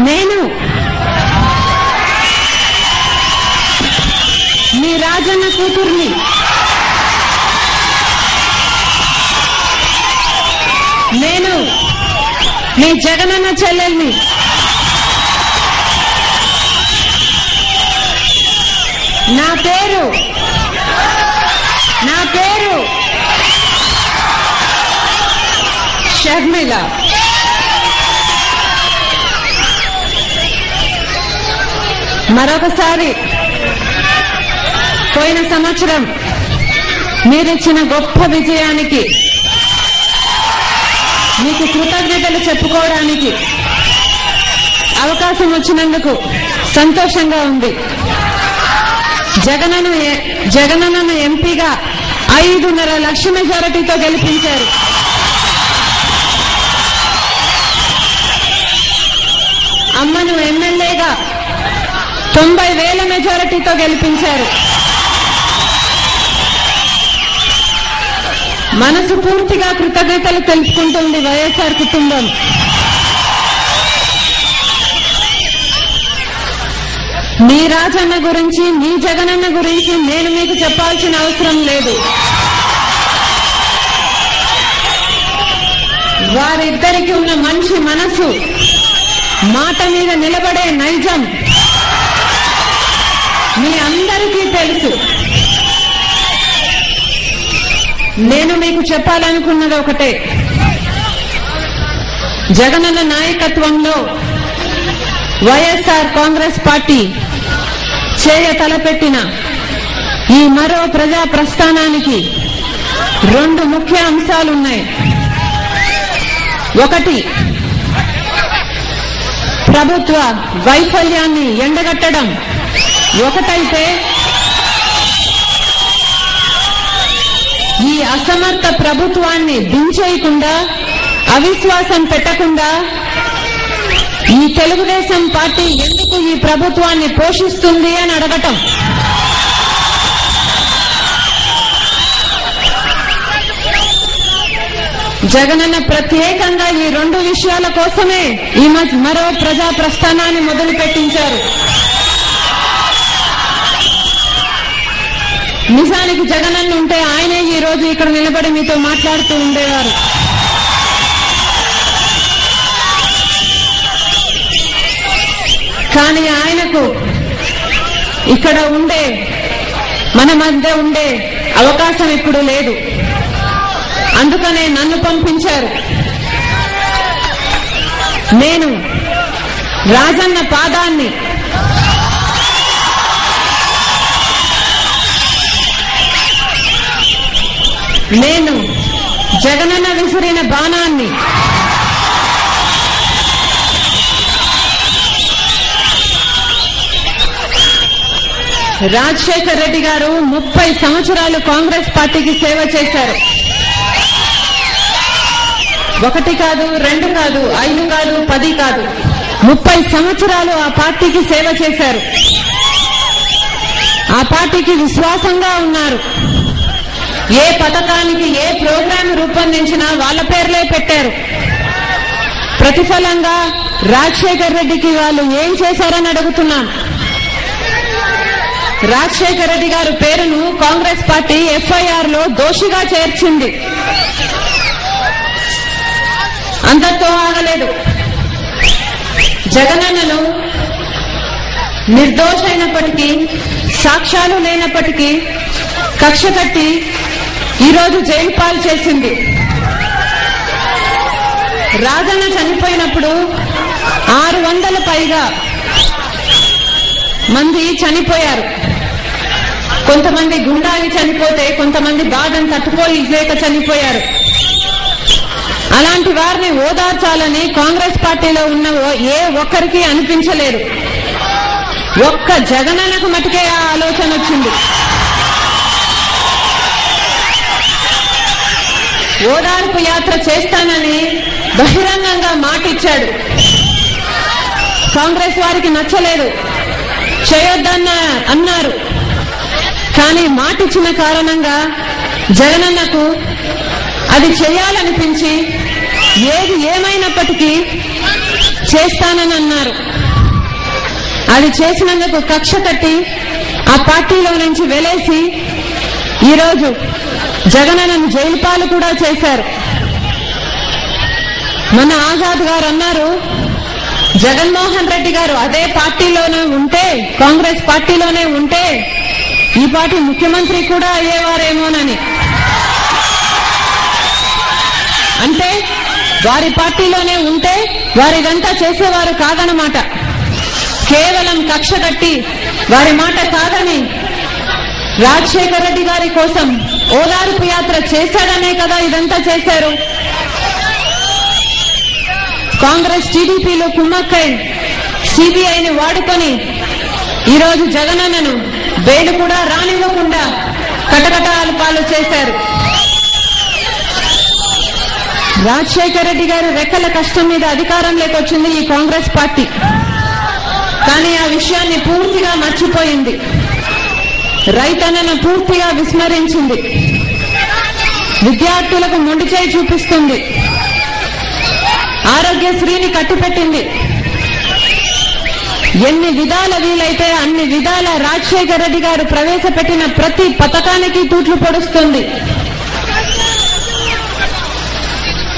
నేను మీ రాజన్న కూతుర్ని, నేను మీ జగనన్న చెల్లెల్ని, నా పేరు షర్మిల. మరొకసారి పోయిన సంవత్సరం మీరిచ్చిన గొప్ప విజయానికి మీకు కృతజ్ఞతలు చెప్పుకోవడానికి అవకాశం వచ్చినందుకు సంతోషంగా ఉంది. జగనన్నను ఎంపీగా 5.5 లక్షల మెజారిటీతో గెలిపించారు. అమ్మను ఎమ్మెల్యేగా 90,000 మెజారిటీతో గెలిపించారు. మనసు పూర్తిగా కృతజ్ఞతలు తెలుపుకుంటుంది వైఎస్ఆర్ కుటుంబం. మీ రాజన్న గురించి, మీ జగనన్న గురించి నేను మీకు చెప్పాల్సిన అవసరం లేదు. వారిద్దరికి ఉన్న మంచి మనసు, మాట మీద నిలబడే నైజం మీ అందరికీ తెలుసు. నేను మీకు చెప్పాలనుకున్నది ఒకటే, జగనన్న నాయకత్వంలో వైఎస్ఆర్ కాంగ్రెస్ పార్టీ తలపెట్టిన ఈ మరో ప్రజా ప్రస్థానానికి 2 ముఖ్య అంశాలున్నాయి. ఒకటి, ప్రభుత్వ వైఫల్యాన్ని ఎండగట్టడం ఒకటైతే, ఈ అసమర్థ ప్రభుత్వాన్ని దించేయకుండా, అవిశ్వాసం పెట్టకుండా ఈ తెలుగుదేశం పార్టీ ఎందుకు ఈ ప్రభుత్వాన్ని పోషిస్తుంది అని అడగటం. జగనన్న ప్రత్యేకంగా ఈ 2 విషయాల కోసమే ఈ మరో ప్రజా ప్రస్థానాన్ని మొదలు పెట్టించారు. నిజానికి జగనన్న ఉంటే ఆయనే ఈ రోజు ఇక్కడ నిలబడి మీతో మాట్లాడుతూ ఉండేవారు. కానీ ఆయనకు ఇక్కడ మన మధ్య ఉండే అవకాశం ఇప్పుడు లేదు. అందుకనే నన్ను పంపించారు. నేను రాజన్న పాదాన్ని, నేను జగనన్న విసిరిన బాణాన్ని, రాజశేఖర్ రెడ్డి గారు 30 సంవత్సరాలు కాంగ్రెస్ పార్టీకి సేవ చేశారు. 1 కాదు, 2 కాదు, 5 కాదు, 10 కాదు, 30 సంవత్సరాలు ఆ పార్టీకి సేవ చేశారు. ఆ పార్టీకి విశ్వాసంగా ఉన్నారు. ఏ పథకానికి, ఏ ప్రోగ్రాం రూపొందించినా వాళ్ళ పేర్లే పెట్టారు. ప్రతిఫలంగా రాజశేఖర్ రెడ్డికి వాళ్ళు ఏం చేశారని అడుగుతున్నాం. రాజశేఖర్ రెడ్డి గారి పేరును కాంగ్రెస్ పార్టీ ఎఫ్ఐఆర్ లో దోషిగా చేర్చింది. అంతతో ఆగలేదు. జగనన్నను నిర్దోషైనప్పటికీ, సాక్ష్యాలు లేనప్పటికీ కక్ష కట్టి ఈరోజు జైలు పాలు చేసింది. రాజన్న చనిపోయినప్పుడు 600 పైగా మంది చనిపోయారు. కొంతమంది గుండాగి చనిపోతే, కొంతమంది బాధను తట్టుకోలేక చనిపోయారు. అలాంటి వారిని ఓదార్చాలని కాంగ్రెస్ పార్టీలో ఉన్న ఏ ఒక్కరికి అనిపించలేదు. ఒక్క జగనన్నకు మటుకే ఆ ఆలోచన వచ్చింది. ఓదార్పు యాత్ర చేస్తానని బహిరంగంగా మాటిచ్చాడు. కాంగ్రెస్ వారికి నచ్చలేదు, చేయొద్దన్న అన్నారు. కానీ మాటిచ్చిన కారణంగా జగనన్నకు అది చేయాలనిపించి ఏది ఏమైనప్పటికీ చేస్తానని అన్నారు. అది చేసినందుకు కక్ష కట్టి ఆ పార్టీలో నుంచి వెలేసి ఈరోజు జగనన్నను జైలు పాలు కూడా చేశారు. మన ఆజాద్ గారు అన్నారు, జగన్మోహన్ రెడ్డి గారు అదే పార్టీలోనే ఉంటే, కాంగ్రెస్ పార్టీలోనే ఉంటే ఈ పార్టీ ముఖ్యమంత్రి కూడా అయ్యేవారేమోనని. అంటే వారి పార్టీలోనే ఉంటే వారిదంతా చేసేవారు కాదన్నమాట. కేవలం కక్ష కట్టి వారి మాట కాదని రాజశేఖర రెడ్డి గారి కోసం ఓదార్పు యాత్ర చేశాడనే కదా ఇదంతా చేశారు. కాంగ్రెస్ టీడీపీలో కుమ్మక్కై సిబిఐని వాడుకొని ఈరోజు జగనన్నను బెయిల్ కూడా రానివ్వకుండా కటకటాలు పాలు చేశారు. రాజశేఖర రెడ్డి గారి రెక్కల కష్టం మీద అధికారంలోకి వచ్చింది ఈ కాంగ్రెస్ పార్టీ. కానీ ఆ విషయాన్ని పూర్తిగా మర్చిపోయింది. రైతన్నను పూర్తిగా విస్మరించింది. విద్యార్థులకు మొండి చేయి చూపిస్తుంది. ఆరోగ్యశ్రీని కట్టిపెట్టింది. ఎన్ని విధాల వీలైతే అన్ని విధాల రాజశేఖర రెడ్డి గారు ప్రవేశపెట్టిన ప్రతి పథకానికి తూట్లు పొడుస్తుంది.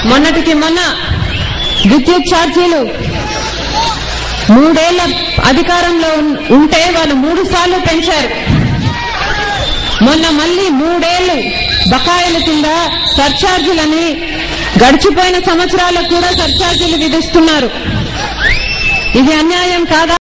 మొన్నటికి మొన్న విద్యుత్ ఛార్జీలు 3 ఏళ్ల అధికారంలో ఉంటే వాళ్ళు 3 సార్లు పెంచారు. మొన్న మళ్లీ 3 ఏళ్లు బకాయిల కింద సర్ఛార్జీలని గడిచిపోయిన సంవత్సరాలకు కూడా సర్ఛార్జీలు విధిస్తున్నారు. ఇది అన్యాయం కాదా?